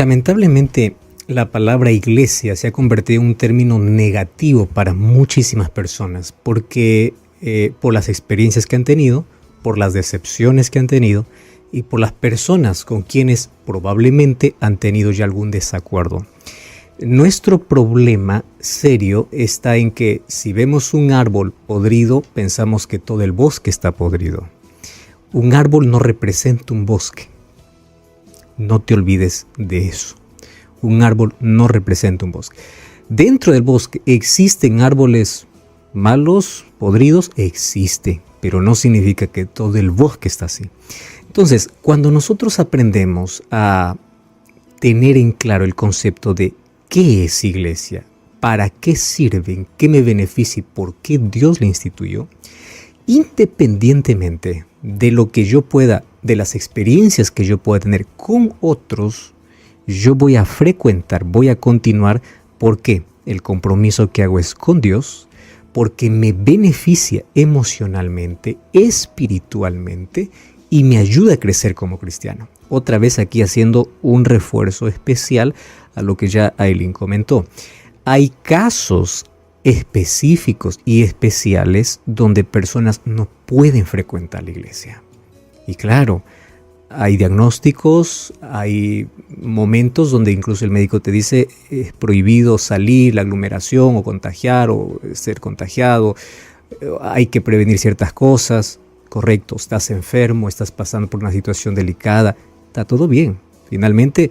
Lamentablemente, la palabra iglesia se ha convertido en un término negativo para muchísimas personas porque por las experiencias que han tenido, por las decepciones que han tenido y por las personas con quienes probablemente han tenido ya algún desacuerdo. Nuestro problema serio está en que si vemos un árbol podrido, pensamos que todo el bosque está podrido. Un árbol no representa un bosque. No te olvides de eso. Un árbol no representa un bosque. Dentro del bosque existen árboles malos, podridos, existe, pero no significa que todo el bosque está así. Entonces, cuando nosotros aprendemos a tener en claro el concepto de qué es iglesia, para qué sirven, qué me beneficia y por qué Dios la instituyó, independientemente de lo que yo pueda, de las experiencias que yo pueda tener con otros, yo voy a frecuentar, voy a continuar, porque el compromiso que hago es con Dios, porque me beneficia emocionalmente, espiritualmente y me ayuda a crecer como cristiano. Otra vez aquí haciendo un refuerzo especial a lo que ya Aileen comentó. Hay casos específicos y especiales donde personas no pueden frecuentar la iglesia. Y claro, hay diagnósticos, hay momentos donde incluso el médico te dice es prohibido salir, la aglomeración o contagiar o ser contagiado, hay que prevenir ciertas cosas, correcto, estás enfermo, estás pasando por una situación delicada, está todo bien. Finalmente,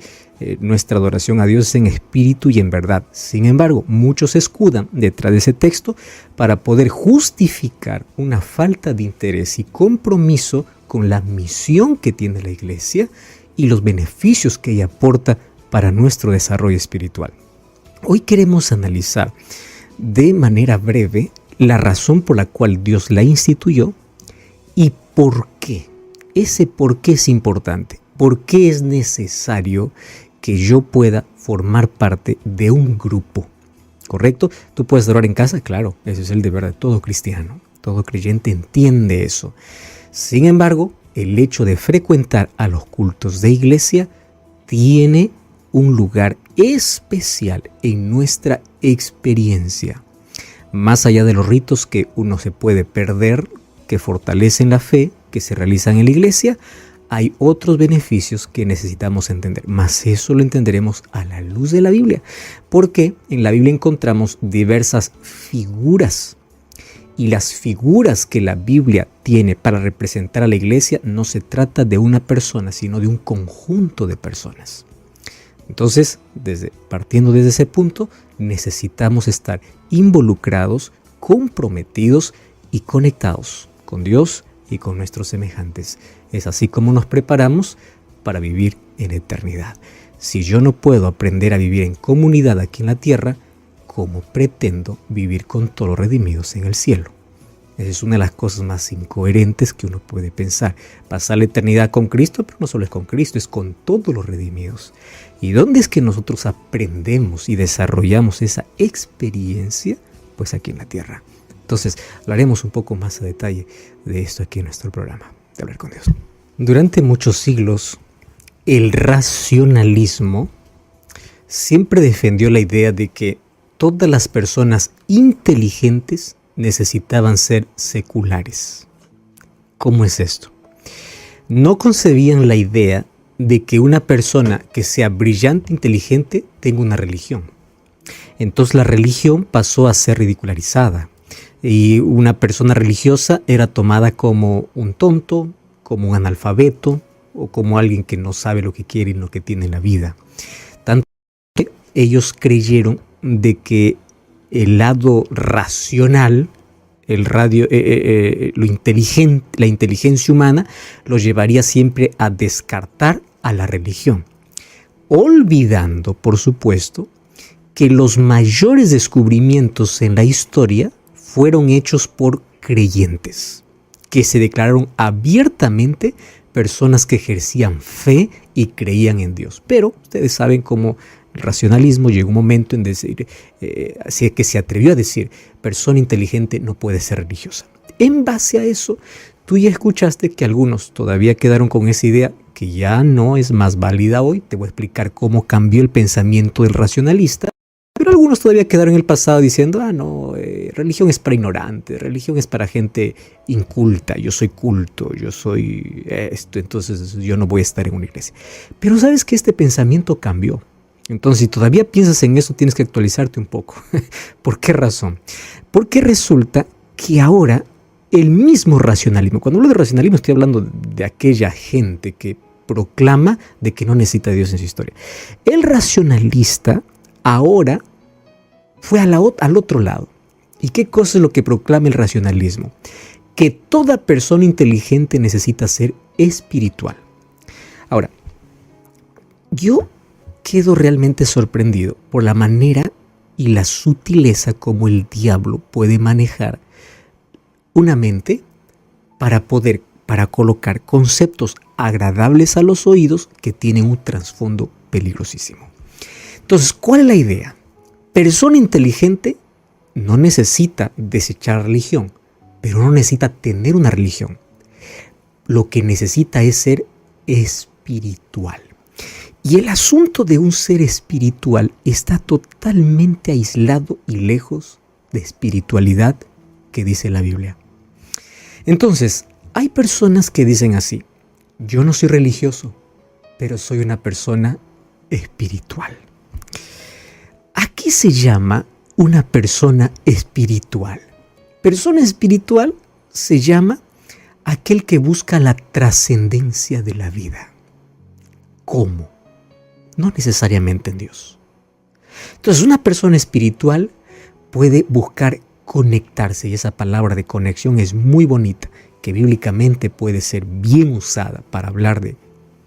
nuestra adoración a Dios es en espíritu y en verdad. Sin embargo, muchos se escudan detrás de ese texto para poder justificar una falta de interés y compromiso con la misión que tiene la iglesia y los beneficios que ella aporta para nuestro desarrollo espiritual. Hoy queremos analizar de manera breve la razón por la cual Dios la instituyó y por qué. Ese por qué es importante. ¿Por qué es necesario que yo pueda formar parte de un grupo? ¿Correcto? ¿Tú puedes adorar en casa? Claro, ese es el deber de todo cristiano. Todo creyente entiende eso. Sin embargo, el hecho de frecuentar a los cultos de iglesia tiene un lugar especial en nuestra experiencia. Más allá de los ritos que uno se puede perder, que fortalecen la fe, que se realizan en la iglesia, hay otros beneficios que necesitamos entender, mas eso lo entenderemos a la luz de la Biblia, porque en la Biblia encontramos diversas figuras, y las figuras que la Biblia tiene para representar a la iglesia no se trata de una persona, sino de un conjunto de personas. Entonces, partiendo desde ese punto, necesitamos estar involucrados, comprometidos y conectados con Dios y con nuestros semejantes. Es así como nos preparamos para vivir en eternidad. Si yo no puedo aprender a vivir en comunidad aquí en la tierra, ¿cómo pretendo vivir con todos los redimidos en el cielo? Esa es una de las cosas más incoherentes que uno puede pensar. Pasar la eternidad con Cristo, pero no solo es con Cristo, es con todos los redimidos. ¿Y dónde es que nosotros aprendemos y desarrollamos esa experiencia? Pues aquí en la tierra. Entonces, hablaremos un poco más a detalle de esto aquí en nuestro programa, de hablar con Dios. Durante muchos siglos, el racionalismo siempre defendió la idea de que todas las personas inteligentes necesitaban ser seculares. ¿Cómo es esto? No concebían la idea de que una persona que sea brillante, inteligente, tenga una religión. Entonces la religión pasó a ser ridicularizada. Y una persona religiosa era tomada como un tonto, como un analfabeto o como alguien que no sabe lo que quiere y lo que tiene en la vida. Tanto que ellos creyeron de que el lado racional, lo inteligente, la inteligencia humana, los llevaría siempre a descartar a la religión, olvidando, por supuesto, que los mayores descubrimientos en la historia fueron hechos por creyentes, que se declararon abiertamente personas que ejercían fe y creían en Dios. Pero ustedes saben cómo el racionalismo llegó un momento en decir, así que se atrevió a decir, persona inteligente no puede ser religiosa. En base a eso, tú ya escuchaste que algunos todavía quedaron con esa idea que ya no es más válida hoy. Te voy a explicar cómo cambió el pensamiento del racionalista. Pero algunos todavía quedaron en el pasado diciendo, no, religión es para ignorantes, religión es para gente inculta, yo soy culto, yo soy esto, entonces yo no voy a estar en una iglesia. Pero sabes que este pensamiento cambió. Entonces, si todavía piensas en eso, tienes que actualizarte un poco. ¿Por qué razón? Porque resulta que ahora el mismo racionalismo, cuando hablo de racionalismo estoy hablando de aquella gente que proclama de que no necesita a Dios en su historia. El racionalista ahora fue al otro lado. ¿Y qué cosa es lo que proclama el racionalismo? Que toda persona inteligente necesita ser espiritual. Ahora, yo quedo realmente sorprendido por la manera y la sutileza como el diablo puede manejar una mente para colocar conceptos agradables a los oídos que tienen un trasfondo peligrosísimo. Entonces, ¿cuál es la idea? Persona inteligente no necesita desechar religión, pero no necesita tener una religión. Lo que necesita es ser espiritual. Y el asunto de un ser espiritual está totalmente aislado y lejos de espiritualidad que dice la Biblia. Entonces, hay personas que dicen así: yo no soy religioso, pero soy una persona espiritual. ¿A qué se llama una persona espiritual? Persona espiritual se llama aquel que busca la trascendencia de la vida. ¿Cómo? No necesariamente en Dios. Entonces, una persona espiritual puede buscar conectarse, y esa palabra de conexión es muy bonita, que bíblicamente puede ser bien usada para hablar de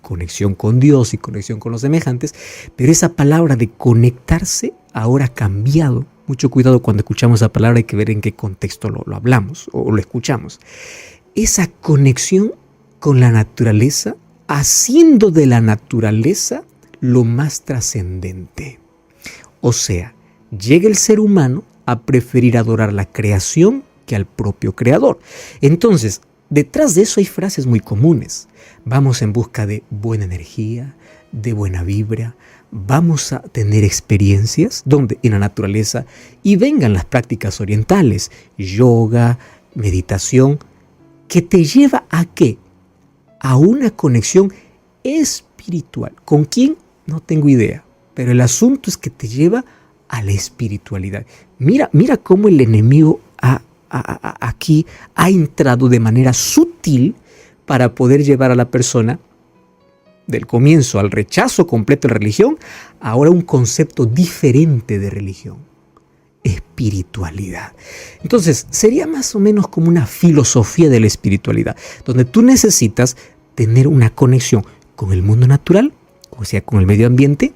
conexión con Dios y conexión con los semejantes, pero esa palabra de conectarse ahora ha cambiado. Mucho cuidado cuando escuchamos esa palabra, hay que ver en qué contexto lo hablamos o lo escuchamos. Esa conexión con la naturaleza, haciendo de la naturaleza lo más trascendente. O sea, llega el ser humano a preferir adorar la creación que al propio creador. Entonces, detrás de eso hay frases muy comunes. Vamos en busca de buena energía, de buena vibra. Vamos a tener experiencias donde en la naturaleza, y vengan las prácticas orientales, yoga, meditación, que te lleva ¿a qué? A una conexión espiritual. ¿Con quién? No tengo idea, pero el asunto es que te lleva a la espiritualidad. Mira cómo el enemigo aquí ha entrado de manera sutil para poder llevar a la persona del comienzo al rechazo completo de la religión, ahora un concepto diferente de religión: espiritualidad. Entonces, sería más o menos como una filosofía de la espiritualidad, donde tú necesitas tener una conexión con el mundo natural, o sea, con el medio ambiente,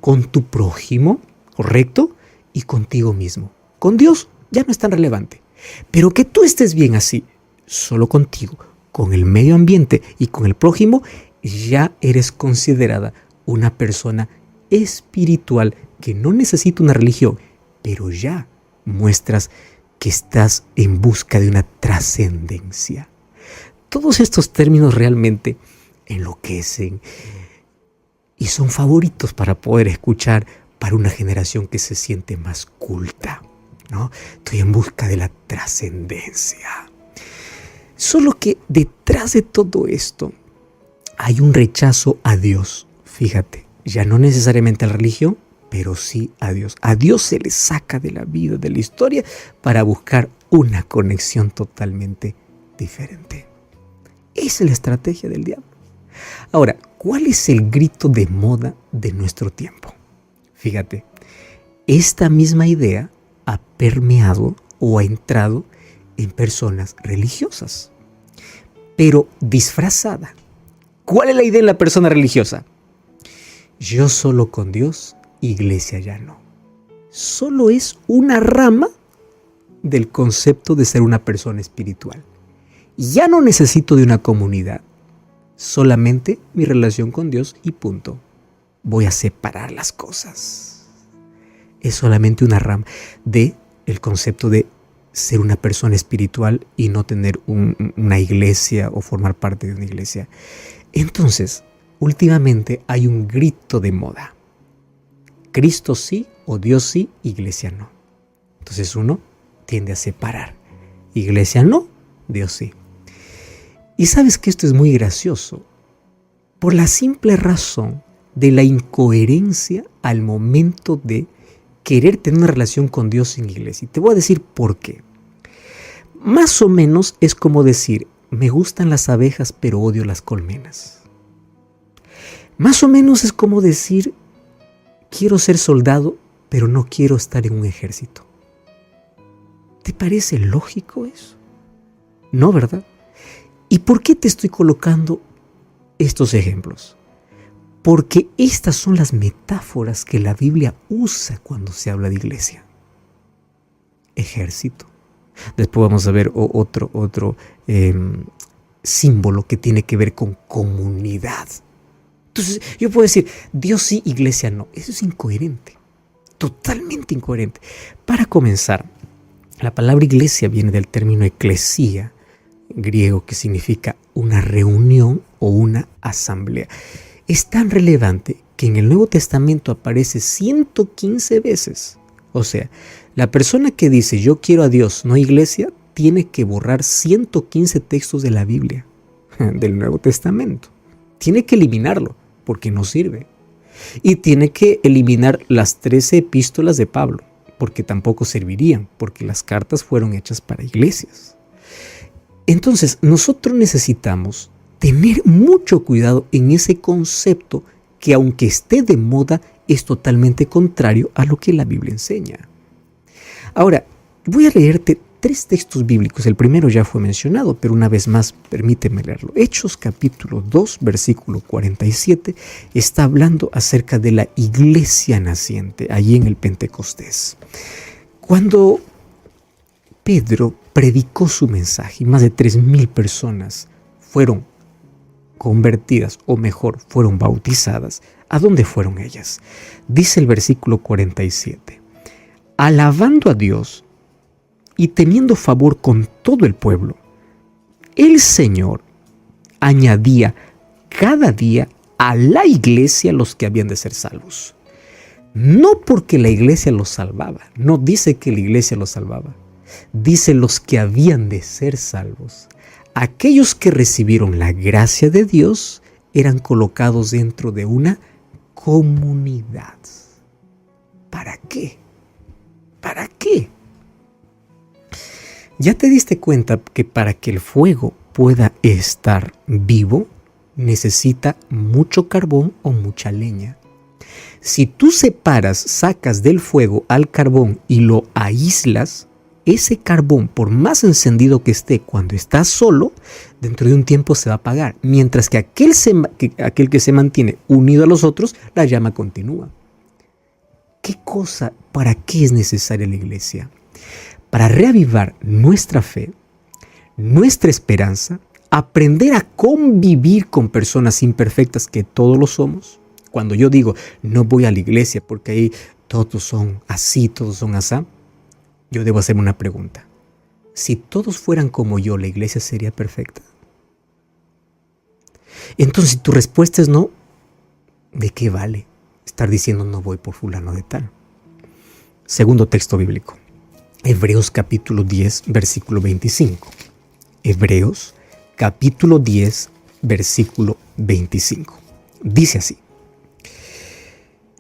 con tu prójimo, ¿correcto? Y contigo mismo. Con Dios ya no es tan relevante. Pero que tú estés bien así, solo contigo, con el medio ambiente y con el prójimo, ya eres considerada una persona espiritual que no necesita una religión, pero ya muestras que estás en busca de una trascendencia. Todos estos términos realmente enloquecen y son favoritos para poder escuchar para una generación que se siente más culta, ¿no? Estoy en busca de la trascendencia. Solo que detrás de todo esto hay un rechazo a Dios. Fíjate, ya no necesariamente a la religión, pero sí a Dios. A Dios se le saca de la vida, de la historia, para buscar una conexión totalmente diferente. Esa es la estrategia del diablo. Ahora, ¿cuál es el grito de moda de nuestro tiempo? Fíjate, esta misma idea ha permeado o ha entrado en personas religiosas, pero disfrazada. ¿Cuál es la idea de la persona religiosa? Yo solo con Dios, iglesia ya no. Solo es una rama del concepto de ser una persona espiritual. Ya no necesito de una comunidad, solamente mi relación con Dios y punto. Voy a separar las cosas. Es solamente una rama del concepto de ser una persona espiritual y no tener una iglesia o formar parte de una iglesia. Entonces, últimamente hay un grito de moda. Cristo sí o Dios sí, iglesia no. Entonces uno tiende a separar. Iglesia no, Dios sí. Y sabes que esto es muy gracioso por la simple razón de la incoherencia al momento de querer tener una relación con Dios sin iglesia. Y te voy a decir por qué. Más o menos es como decir, me gustan las abejas pero odio las colmenas. Más o menos es como decir, quiero ser soldado pero no quiero estar en un ejército. ¿Te parece lógico eso? No, ¿verdad? ¿Y por qué te estoy colocando estos ejemplos? Porque estas son las metáforas que la Biblia usa cuando se habla de iglesia. Ejército. Después vamos a ver otro símbolo que tiene que ver con comunidad. Entonces yo puedo decir, Dios sí, iglesia no. Eso es incoherente. Totalmente incoherente. Para comenzar, la palabra iglesia viene del término eclesía, griego, que significa una reunión o una asamblea. Es tan relevante que en el Nuevo Testamento aparece 115 veces. O sea, la persona que dice yo quiero a Dios, no iglesia, tiene que borrar 115 textos de la Biblia, del Nuevo Testamento. Tiene que eliminarlo porque no sirve. Y tiene que eliminar las 13 epístolas de Pablo porque tampoco servirían, porque las cartas fueron hechas para iglesias. Entonces, nosotros necesitamos tener mucho cuidado en ese concepto que, aunque esté de moda, es totalmente contrario a lo que la Biblia enseña. Ahora, voy a leerte 3 textos bíblicos. El primero ya fue mencionado, pero una vez más, permíteme leerlo. Hechos capítulo 2, versículo 47, está hablando acerca de la iglesia naciente, allí en el Pentecostés. Cuando Pedro predicó su mensaje y más de 3,000 personas fueron convertidas, o mejor, fueron bautizadas, ¿a dónde fueron ellas? Dice el versículo 47, alabando a Dios y teniendo favor con todo el pueblo, el Señor añadía cada día a la iglesia los que habían de ser salvos. No porque la iglesia los salvaba, no dice que la iglesia los salvaba, dice los que habían de ser salvos. Aquellos que recibieron la gracia de Dios eran colocados dentro de una comunidad. ¿Para qué? ¿Para qué? ¿Ya te diste cuenta que para que el fuego pueda estar vivo, necesita mucho carbón o mucha leña? Si tú separas, sacas del fuego al carbón y lo aíslas, ese carbón, por más encendido que esté cuando está solo, dentro de un tiempo se va a apagar. Mientras que aquel que se mantiene unido a los otros, la llama continúa. ¿Qué cosa, para qué es necesaria la iglesia? Para reavivar nuestra fe, nuestra esperanza, aprender a convivir con personas imperfectas, que todos lo somos. Cuando yo digo, no voy a la iglesia porque ahí todos son así, todos son asá, yo debo hacerme una pregunta. Si todos fueran como yo, ¿la iglesia sería perfecta? Entonces, si tu respuesta es no, ¿de qué vale estar diciendo no voy por fulano de tal? Segundo texto bíblico. Hebreos capítulo 10, versículo 25. Hebreos capítulo 10, versículo 25. Dice así: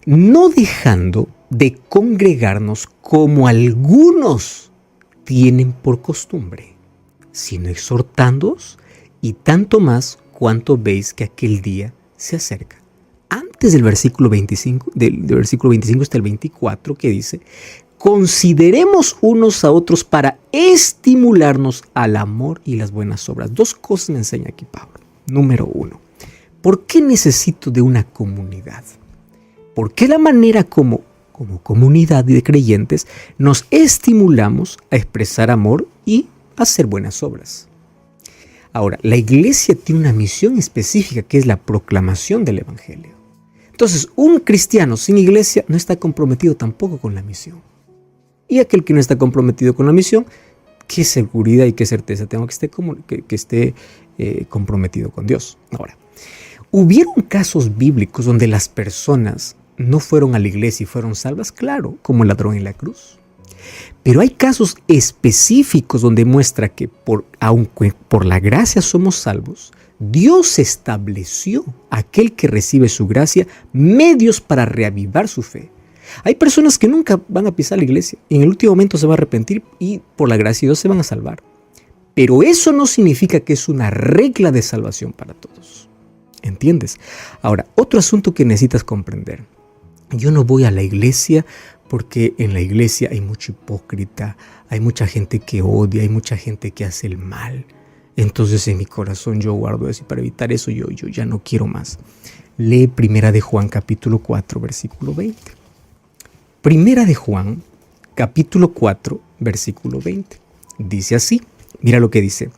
no dejando de congregarnos como algunos tienen por costumbre, sino exhortándoos, y tanto más cuanto veis que aquel día se acerca. Antes del versículo 25, del versículo 25 está el 24, que dice: consideremos unos a otros para estimularnos al amor y las buenas obras. 2 cosas me enseña aquí Pablo. Número 1, ¿por qué necesito de una comunidad? Porque la manera como comunidad de creyentes nos estimulamos a expresar amor y a hacer buenas obras. Ahora, la iglesia tiene una misión específica, que es la proclamación del evangelio. Entonces, un cristiano sin iglesia no está comprometido tampoco con la misión. Y aquel que no está comprometido con la misión, ¿qué seguridad y qué certeza tengo que esté comprometido con Dios? Ahora, ¿Hubieron casos bíblicos donde las personas no fueron a la iglesia y fueron salvas? Claro, como el ladrón en la cruz. Pero hay casos específicos donde muestra que aunque por la gracia somos salvos, Dios estableció a aquel que recibe su gracia medios para reavivar su fe. Hay personas que nunca van a pisar la iglesia y en el último momento se van a arrepentir y por la gracia de Dios se van a salvar. Pero eso no significa que es una regla de salvación para todos. ¿Entiendes? Ahora, otro asunto que necesitas comprender. Yo no voy a la iglesia porque en la iglesia hay mucho hipócrita, hay mucha gente que odia, hay mucha gente que hace el mal. Entonces en mi corazón yo guardo eso y para evitar eso yo ya no quiero más. Lee Primera de Juan capítulo 4 versículo 20. Primera de Juan capítulo 4 versículo 20. Dice así, mira lo que dice.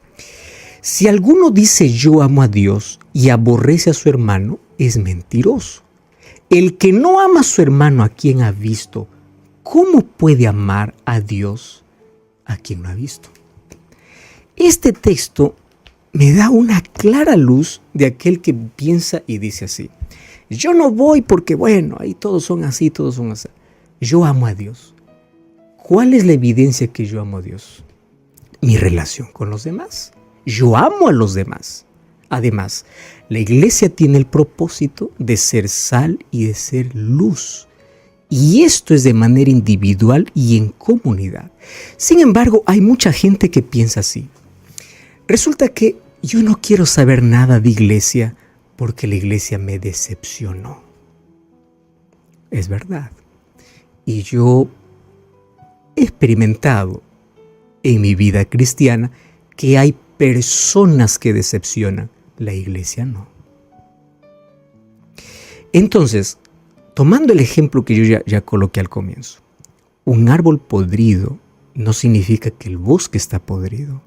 Si alguno dice yo amo a Dios y aborrece a su hermano, es mentiroso. El que no ama a su hermano a quien ha visto, ¿cómo puede amar a Dios a quien no ha visto? Este texto me da una clara luz de aquel que piensa y dice así. Yo no voy porque, bueno, ahí todos son así, todos son así. Yo amo a Dios. ¿Cuál es la evidencia que yo amo a Dios? Mi relación con los demás. Yo amo a los demás. Además, la iglesia tiene el propósito de ser sal y de ser luz. Y esto es de manera individual y en comunidad. Sin embargo, hay mucha gente que piensa así. Resulta que yo no quiero saber nada de iglesia porque la iglesia me decepcionó. Es verdad. Y yo he experimentado en mi vida cristiana que hay personas que decepcionan, la iglesia no. Entonces, tomando el ejemplo que yo ya coloqué al comienzo, un árbol podrido no significa que el bosque está podrido.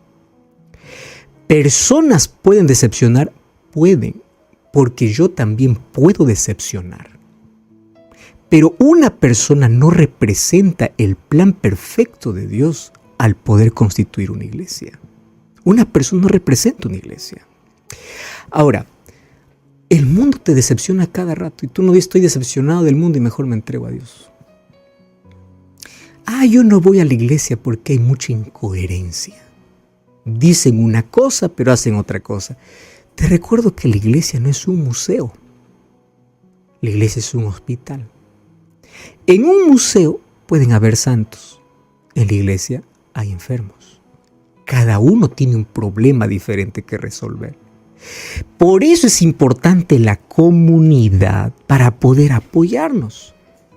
Personas pueden decepcionar, pueden, porque yo también puedo decepcionar. Pero una persona no representa el plan perfecto de Dios al poder constituir una iglesia. Una persona no representa una iglesia. Ahora, el mundo te decepciona cada rato y tú no dices estoy decepcionado del mundo y mejor me entrego a Dios. Yo no voy a la iglesia porque hay mucha incoherencia. Dicen una cosa pero hacen otra cosa. Te recuerdo que la iglesia no es un museo. La iglesia es un hospital. En un museo pueden haber santos. En la iglesia hay enfermos. Cada uno tiene un problema diferente que resolver. Por eso es importante la comunidad para poder apoyarnos.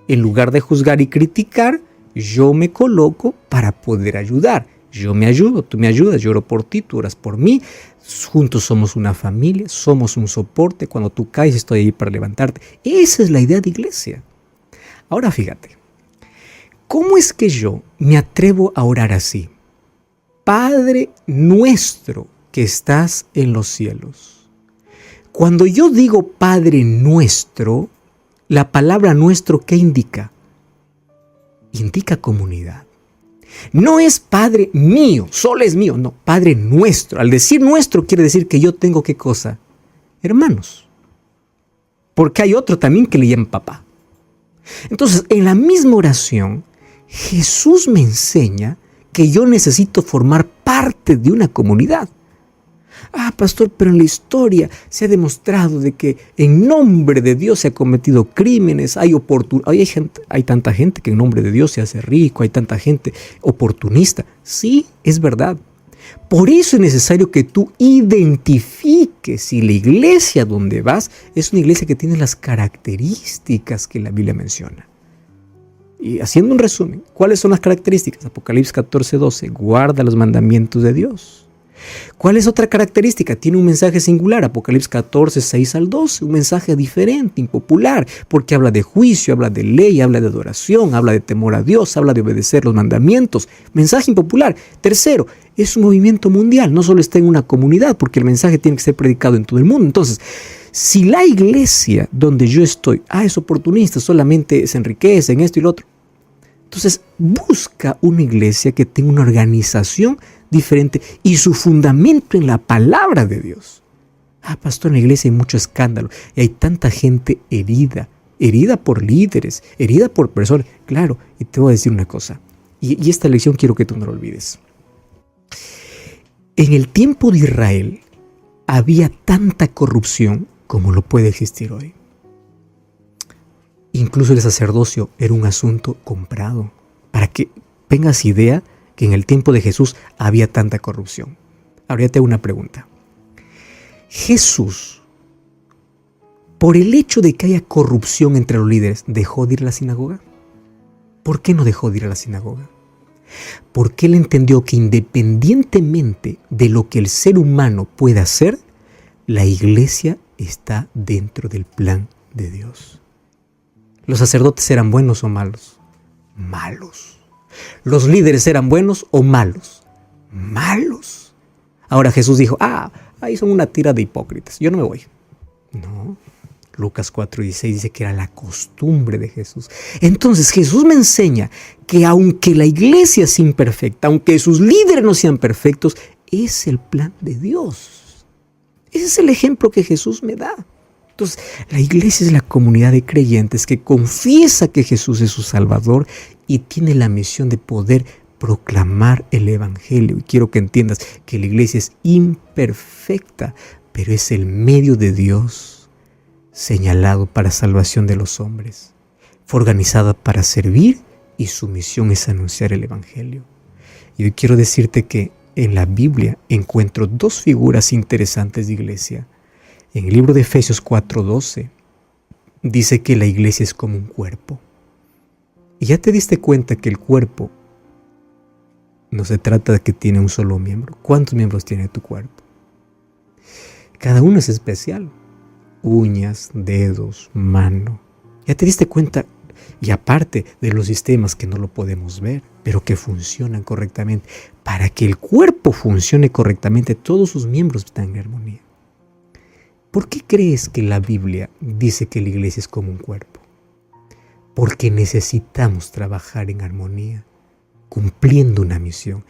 En lugar de juzgar y criticar, yo me coloco para poder ayudar. Yo me ayudo, tú me ayudas, yo oro por ti, tú oras por mí. Juntos somos una familia, somos un soporte. Cuando tú caes estoy ahí para levantarte. Esa es la idea de iglesia. Ahora fíjate, ¿cómo es que yo me atrevo a orar así? Padre nuestro que estás en los cielos. Cuando yo digo Padre nuestro, la palabra nuestro, ¿qué indica? Indica comunidad. No es Padre mío, solo es mío, no, Padre nuestro. Al decir nuestro quiere decir que yo tengo ¿qué cosa? Hermanos. Porque hay otro también que le llaman papá. Entonces, en la misma oración, Jesús me enseña que yo necesito formar parte de una comunidad. Pastor, pero en la historia se ha demostrado de que en nombre de Dios se ha cometido crímenes, hay tanta gente que en nombre de Dios se hace rico, hay tanta gente oportunista. Sí, es verdad. Por eso es necesario que tú identifiques si la iglesia donde vas es una iglesia que tiene las características que la Biblia menciona. Y haciendo un resumen, ¿cuáles son las características? Apocalipsis 14:12, guarda los mandamientos de Dios. ¿Cuál es otra característica? Tiene un mensaje singular, Apocalipsis 14:6-12, un mensaje diferente, impopular, porque habla de juicio, habla de ley, habla de adoración, habla de temor a Dios, habla de obedecer los mandamientos. Mensaje impopular. Tercero, es un movimiento mundial, no solo está en una comunidad, porque el mensaje tiene que ser predicado en todo el mundo. Entonces, si la iglesia donde yo estoy, es oportunista, solamente se enriquece en esto y lo otro, entonces busca una iglesia que tenga una organización diferente y su fundamento en la palabra de Dios. Pastor, en la iglesia hay mucho escándalo y hay tanta gente herida por líderes, herida por personas. Claro, y te voy a decir una cosa, y esta lección quiero que tú no lo olvides. En el tiempo de Israel había tanta corrupción como lo puede existir hoy. Incluso el sacerdocio era un asunto comprado. Para que tengas idea que en el tiempo de Jesús había tanta corrupción. Ahora ya te hago una pregunta. Jesús, por el hecho de que haya corrupción entre los líderes, ¿dejó de ir a la sinagoga? ¿Por qué no dejó de ir a la sinagoga? Porque él entendió que independientemente de lo que el ser humano pueda hacer, la iglesia está dentro del plan de Dios. ¿Los sacerdotes eran buenos o malos? Malos. ¿Los líderes eran buenos o malos? Malos. Ahora Jesús dijo, ahí son una tira de hipócritas, yo no me voy. No. Lucas 4:16 dice que era la costumbre de Jesús. Entonces Jesús me enseña que aunque la iglesia es imperfecta, aunque sus líderes no sean perfectos, es el plan de Dios. Ese es el ejemplo que Jesús me da. Entonces, la iglesia es la comunidad de creyentes que confiesa que Jesús es su Salvador y tiene la misión de poder proclamar el Evangelio. Y quiero que entiendas que la iglesia es imperfecta, pero es el medio de Dios señalado para salvación de los hombres. Fue organizada para servir y su misión es anunciar el Evangelio. Y hoy quiero decirte que en la Biblia encuentro dos figuras interesantes de iglesia. En el libro de Efesios 4:12 dice que la iglesia es como un cuerpo. Y ya te diste cuenta que el cuerpo no se trata de que tiene un solo miembro. ¿Cuántos miembros tiene tu cuerpo? Cada uno es especial. Uñas, dedos, mano. Ya te diste cuenta, y aparte de los sistemas que no lo podemos ver, pero que funcionan correctamente. Para que el cuerpo funcione correctamente, todos sus miembros están en armonía. ¿Por qué crees que la Biblia dice que la iglesia es como un cuerpo? Porque necesitamos trabajar en armonía, cumpliendo una misión.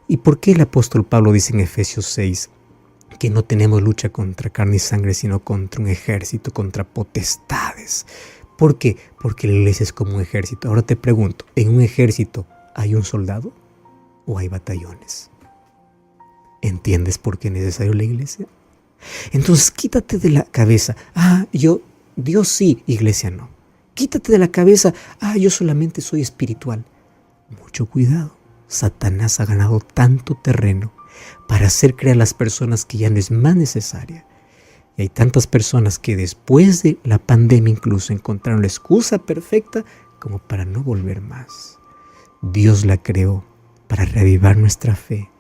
¿Y por qué el apóstol Pablo dice en Efesios 6 que no tenemos lucha contra carne y sangre, sino contra un ejército, contra potestades? ¿Por qué? Porque la iglesia es como un ejército. Ahora te pregunto, ¿en un ejército hay un soldado o hay batallones? ¿Entiendes por qué es necesario la iglesia? Entonces quítate de la cabeza, Dios sí, iglesia no. Quítate de la cabeza, yo solamente soy espiritual. Mucho cuidado, Satanás ha ganado tanto terreno para hacer creer a las personas que ya no es más necesaria. Y hay tantas personas que después de la pandemia incluso encontraron la excusa perfecta como para no volver más. Dios la creó para reavivar nuestra fe,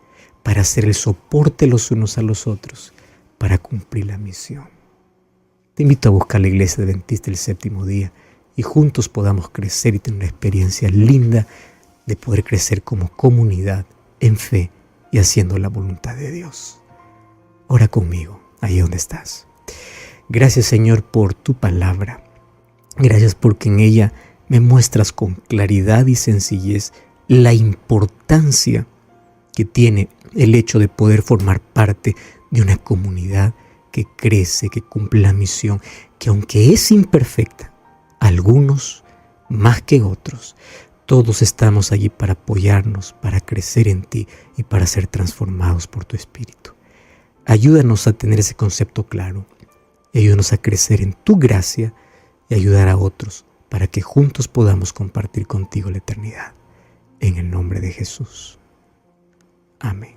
para hacer el soporte los unos a los otros, para cumplir la misión. Te invito a buscar la Iglesia Adventista del Séptimo Día y juntos podamos crecer y tener una experiencia linda de poder crecer como comunidad en fe y haciendo la voluntad de Dios. Ora conmigo, ahí donde estás. Gracias, Señor, por tu palabra. Gracias porque en ella me muestras con claridad y sencillez la importancia que tiene el hecho de poder formar parte de una comunidad que crece, que cumple la misión, que aunque es imperfecta, algunos más que otros, todos estamos allí para apoyarnos, para crecer en ti y para ser transformados por tu Espíritu. Ayúdanos a tener ese concepto claro, y ayúdanos a crecer en tu gracia y ayudar a otros para que juntos podamos compartir contigo la eternidad. En el nombre de Jesús. Amén.